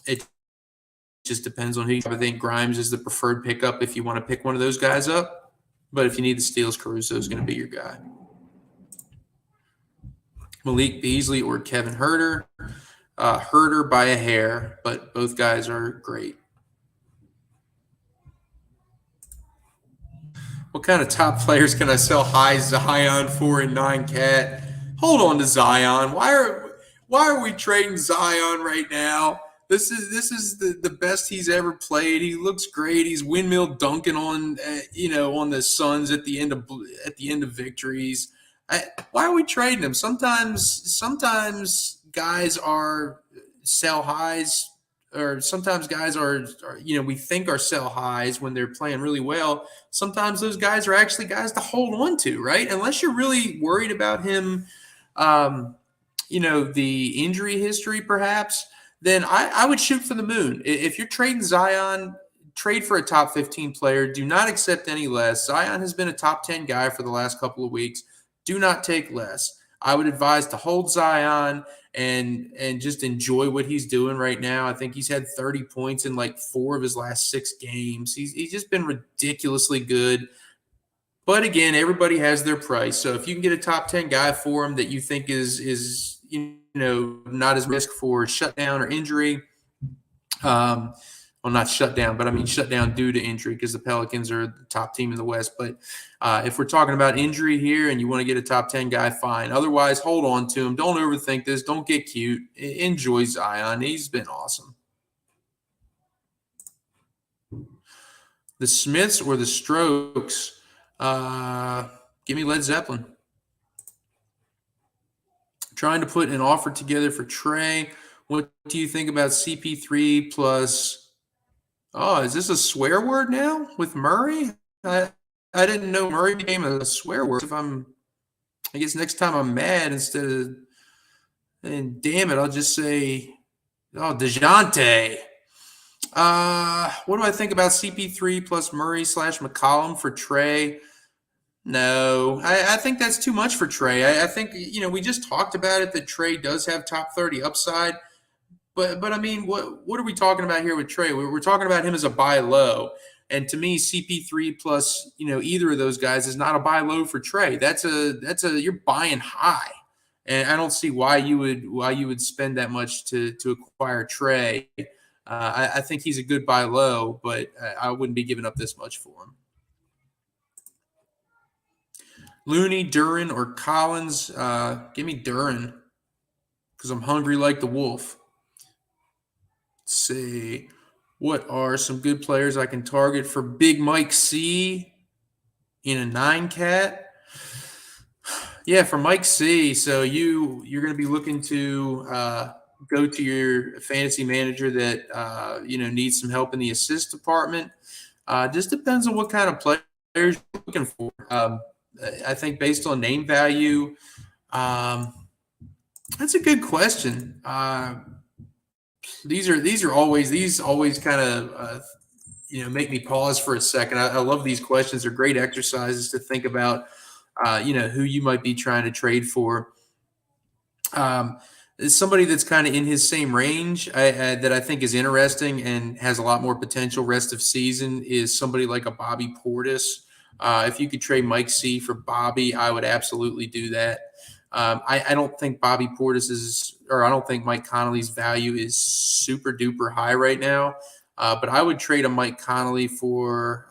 it just depends on who you have. I think Grimes is the preferred pickup if you want to pick one of those guys up. But if you need the steals, Caruso is going to be your guy. Malik Beasley or Kevin Huerter. Huerter by a hair, but both guys are great. What kind of top players can I sell high Zion for in 9 cat? Hold on to Zion. Why are we trading Zion right now? This is the best he's ever played. He looks great. He's windmill dunking on on the Suns at the end of victories. Why are we trading him? Sometimes guys are sell highs, or sometimes guys are we think are sell highs when they're playing really well. Sometimes those guys are actually guys to hold on to, right? Unless you're really worried about him, the injury history perhaps, then I would shoot for the moon. If you're trading Zion, trade for a top 15 player. Do not accept any less. Zion has been a top 10 guy for the last couple of weeks. Do not take less. I would advise to hold Zion and just enjoy what he's doing right now. I think he's had 30 points in like 4 of his last 6 games. He's just been ridiculously good. But again, everybody has their price. So if you can get a top 10 guy for him that you think is not as risk for shutdown or injury, well, not shut down, but I mean shut down due to injury, because the Pelicans are the top team in the West. But if we're talking about injury here and you want to get a top 10 guy, fine. Otherwise, hold on to him. Don't overthink this. Don't get cute. Enjoy Zion. He's been awesome. The Smiths or the Strokes? Give me Led Zeppelin. Trying to put an offer together for Tre. What do you think about CP3 plus... Oh, is this a swear word now with Murray? I didn't know Murray became a swear word. I guess next time I'm mad, instead of, and damn it, I'll just say, oh, DeJounte. What do I think about CP3 plus Murray / McCollum for Tre? No, I think that's too much for Tre. I think, we just talked about it, that Tre does have top 30 upside. But I mean, what are we talking about here with Tre? We're talking about him as a buy low, and to me, CP3 plus either of those guys is not a buy low for Tre. That's you're buying high, and I don't see why you would spend that much to acquire Tre. I think he's a good buy low, but I wouldn't be giving up this much for him. Looney, Duren, or Collins? Give me Duren, because I'm hungry like the wolf. See, what are some good players I can target for Big Mike C in a 9-cat? Yeah, for Mike C. So you're going to be looking to go to your fantasy manager that needs some help in the assist department. Just depends on what kind of players you're looking for. I think based on name value, that's a good question. These always kind of make me pause for a second. I love these questions. They're great exercises to think about who you might be trying to trade for. Somebody that's kind of in his same range that I think is interesting and has a lot more potential rest of season is somebody like a Bobby Portis. If you could trade Mike C for Bobby, I would absolutely do that. I don't think Bobby Portis I don't think Mike Conley's value is super duper high right now. But I would trade a Mike Conley for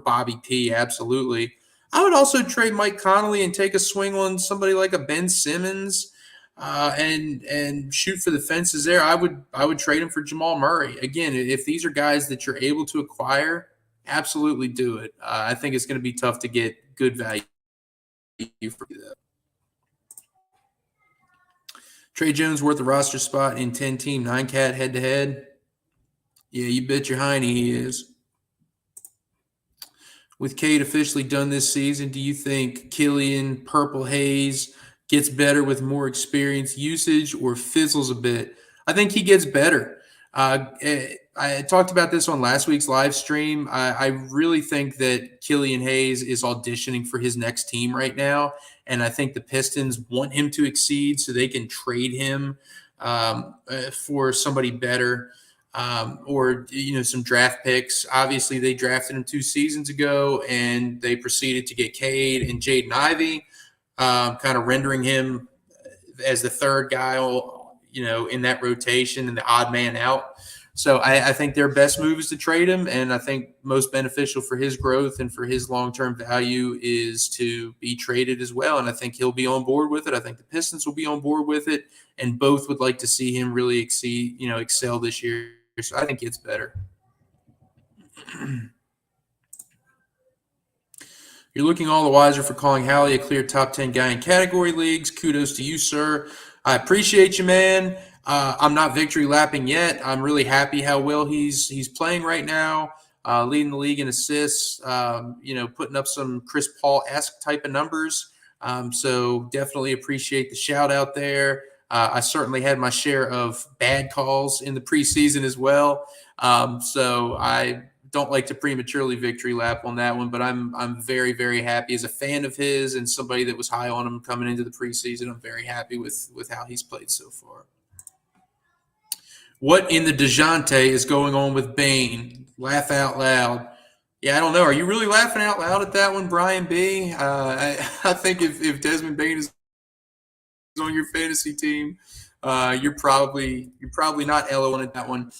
Bobby P. Absolutely. I would also trade Mike Conley and take a swing on somebody like a Ben Simmons and shoot for the fences there. I would trade him for Jamal Murray. Again, if these are guys that you're able to acquire, absolutely do it. I think it's going to be tough to get good value for that. Tre Jones worth a roster spot in 10-team 9-cat head-to-head? Yeah, you bet your hiney he is. With Cade officially done this season, do you think Killian Purple Hayes gets better with more experience usage or fizzles a bit? I think he gets better. I talked about this on last week's live stream. I really think that Killian Hayes is auditioning for his next team right now, and I think the Pistons want him to exceed so they can trade him for somebody better or some draft picks. Obviously, they drafted him 2 seasons ago, and they proceeded to get Cade and Jaden Ivey, kind of rendering him as the third guy, in that rotation and the odd man out. So I think their best move is to trade him, and I think most beneficial for his growth and for his long-term value is to be traded as well. And I think he'll be on board with it. I think the Pistons will be on board with it, and both would like to see him really excel this year. So I think it's better. You're looking all the wiser for calling Hallie a clear top 10 guy in category leagues. Kudos to you, sir. I appreciate you, man. I'm not victory lapping yet. I'm really happy how well he's playing right now, leading the league in assists, putting up some Chris Paul-esque type of numbers. So definitely appreciate the shout out there. I certainly had my share of bad calls in the preseason as well. So I don't like to prematurely victory lap on that one, but I'm very, very happy as a fan of his and somebody that was high on him coming into the preseason. I'm very happy with how he's played so far. What in the DeJounte is going on with Bane? Laugh out loud. Yeah, I don't know. Are you really laughing out loud at that one, Brian B? I think if Desmond Bane is on your fantasy team, you're probably not LO at that one.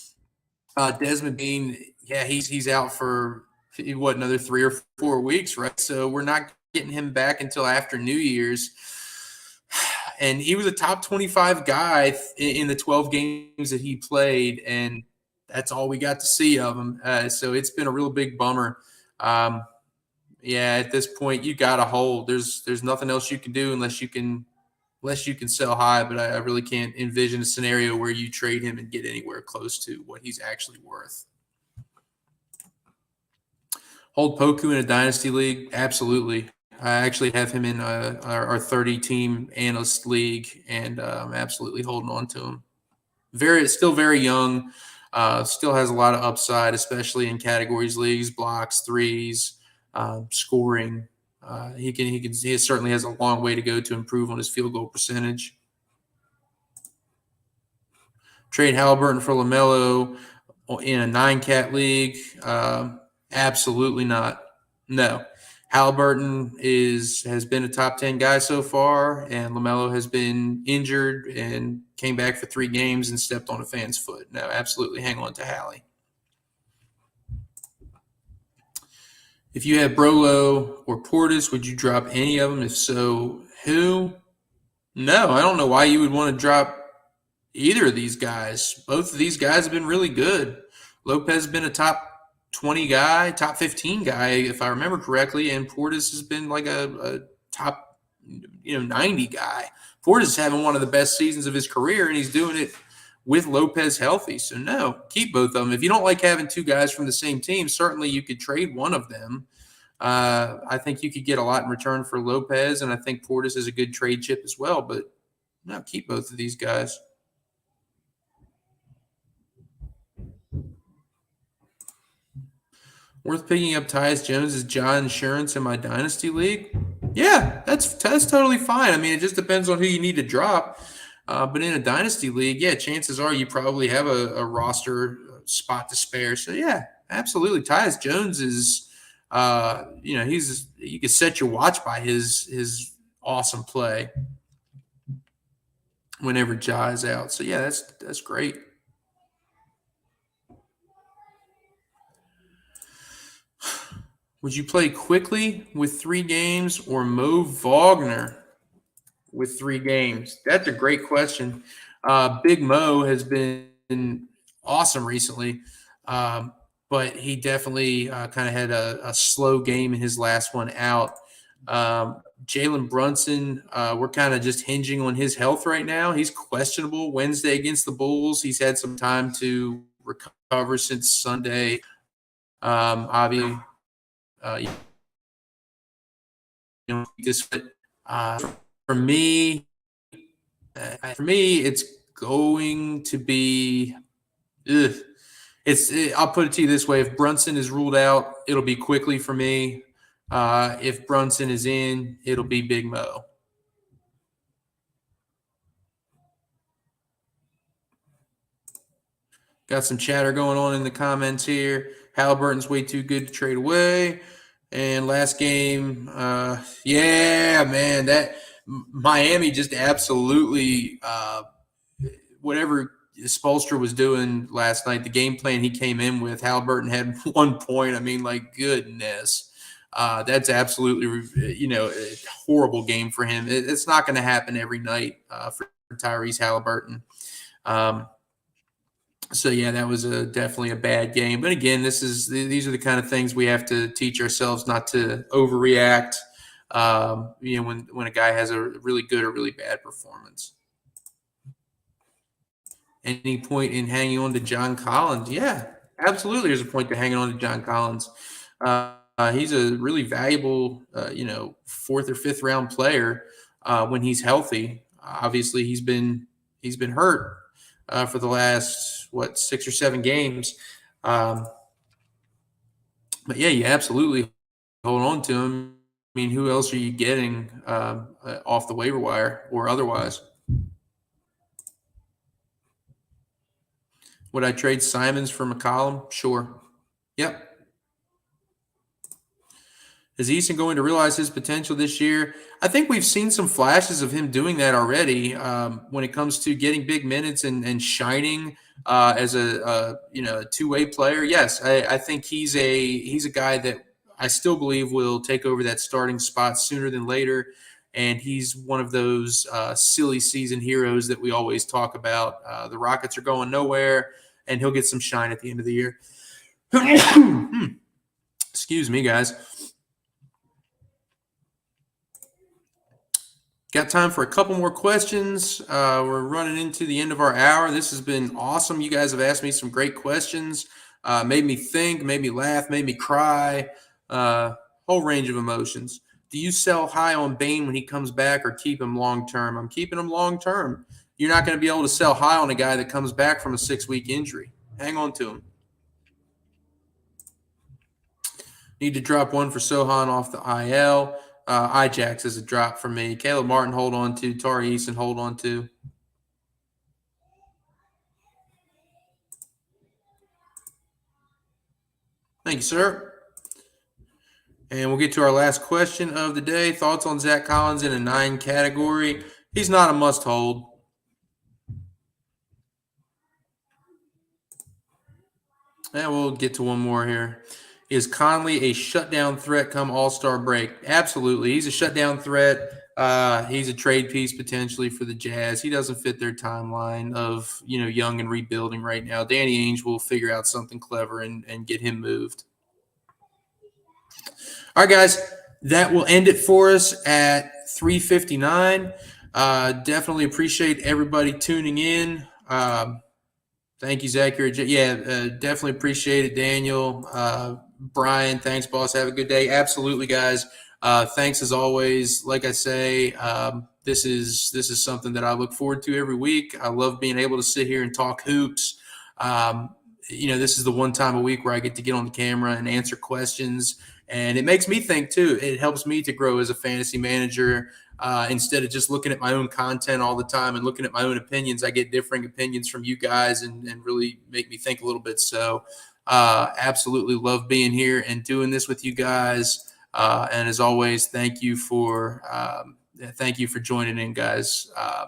Desmond Bane, yeah, he's out for another 3 or 4 weeks, right? So we're not getting him back until after New Year's. And he was a top 25 guy in the 12 games that he played, and that's all we got to see of him. So it's been a real big bummer. At this point, you got to hold. There's nothing else you can do unless you can sell high. But I really can't envision a scenario where you trade him and get anywhere close to what he's actually worth. Hold Poku in a dynasty league? Absolutely. I actually have him in our 30-team analyst league, and I'm absolutely holding on to him. Still very young, still has a lot of upside, especially in categories leagues, blocks, threes, scoring. He certainly has a long way to go to improve on his field goal percentage. Trade Halliburton for LaMelo in a 9-cat league? Absolutely not. No. Halliburton has been a top 10 guy so far, and LaMelo has been injured and came back for 3 games and stepped on a fan's foot. No, absolutely hang on to Hallie. If you had Brolo or Portis, would you drop any of them? If so, who? No, I don't know why you would want to drop either of these guys. Both of these guys have been really good. Lopez has been a top 20 guy, top 15 guy, if I remember correctly, and Portis has been like a top 90 guy. Portis is having one of the best seasons of his career, and he's doing it with Lopez healthy. So no, keep both of them. If you don't like having 2 guys from the same team, certainly you could trade one of them. I think you could get a lot in return for Lopez, and I think Portis is a good trade chip as well. But no, keep both of these guys. Worth picking up Tyus Jones as John Insurance in my dynasty league? Yeah, that's totally fine. I mean, it just depends on who you need to drop. But in a dynasty league, yeah, chances are you probably have a roster spot to spare. So yeah, absolutely. Tyus Jones is, you can set your watch by his awesome play whenever Ja is out. So yeah, that's great. Would you play quickly with 3 games or Mo Wagner with 3 games? That's a great question. Big Mo has been awesome recently, but he definitely kind of had a slow game in his last one out. Jalen Brunson, we're kind of just hinging on his health right now. He's questionable Wednesday against the Bulls. He's had some time to recover since Sunday. Obviously, for me, it's going to be. I'll put it to you this way: if Brunson is ruled out, it'll be quickly for me. If Brunson is in, it'll be Big Mo. Got some chatter going on in the comments here. Halliburton's way too good to trade away. And last game, yeah, man, that Miami just absolutely whatever Spoelstra was doing last night, the game plan he came in with, Halliburton had 1 point. I mean, like, goodness. That's absolutely, a horrible game for him. It's not going to happen every night for Tyrese Halliburton. So yeah, that was definitely a bad game. But again, these are the kind of things we have to teach ourselves not to overreact. When a guy has a really good or really bad performance. Any point in hanging on to John Collins? Yeah, absolutely. There's a point to hanging on to John Collins. He's a really valuable, 4th or 5th round player when he's healthy. Obviously, he's been hurt for the last 6 or 7 games. But yeah, you absolutely hold on to him. I mean, who else are you getting off the waiver wire or otherwise? Would I trade Simons for McCollum? Sure. Yep. Is Eason going to realize his potential this year? I think we've seen some flashes of him doing that already when it comes to getting big minutes and shining as a two-way player. Yes, I think he's a guy that I still believe will take over that starting spot sooner than later. And he's one of those silly season heroes that we always talk about. The Rockets are going nowhere, and he'll get some shine at the end of the year. Excuse me, guys. Got time for a couple more questions. We're running into the end of our hour. This has been awesome. You guys have asked me some great questions. Made me think, made me laugh, made me cry. Whole range of emotions. Do you sell high on Bane when he comes back or keep him long-term? I'm keeping him long-term. You're not going to be able to sell high on a guy that comes back from a 6-week injury. Hang on to him. Need to drop one for Sohan off the IL. Ijax is a drop for me. Caleb Martin, hold on to. Tari Eason, hold on to. Thank you, sir. And we'll get to our last question of the day. Thoughts on Zach Collins in a 9 category? He's not a must-hold. And we'll get to one more here. Is Conley a shutdown threat come All-Star break? Absolutely. He's a shutdown threat. He's a trade piece potentially for the Jazz. He doesn't fit their timeline of, young and rebuilding right now. Danny Ainge will figure out something clever and get him moved. All right, guys, that will end it for us at 3:59. Definitely appreciate everybody tuning in. Thank you, Zach. Definitely appreciate it, Daniel. Brian, thanks, boss. Have a good day. Absolutely, guys. Thanks as always. Like I say, this is something that I look forward to every week. I love being able to sit here and talk hoops. This is the one time a week where I get to get on the camera and answer questions, and it makes me think too. It helps me to grow as a fantasy manager. Instead of just looking at my own content all the time and looking at my own opinions, I get differing opinions from you guys and really make me think a little bit. So absolutely love being here and doing this with you guys. And as always, thank you for joining in, guys. I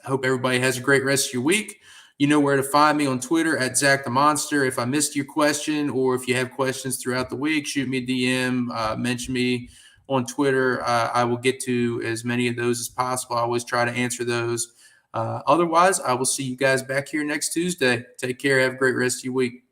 hope everybody has a great rest of your week. You know where to find me on Twitter at Zach the Monster. If I missed your question or if you have questions throughout the week, shoot me a DM, mention me on Twitter. I will get to as many of those as possible. I always try to answer those. Otherwise, I will see you guys back here next Tuesday. Take care. Have a great rest of your week.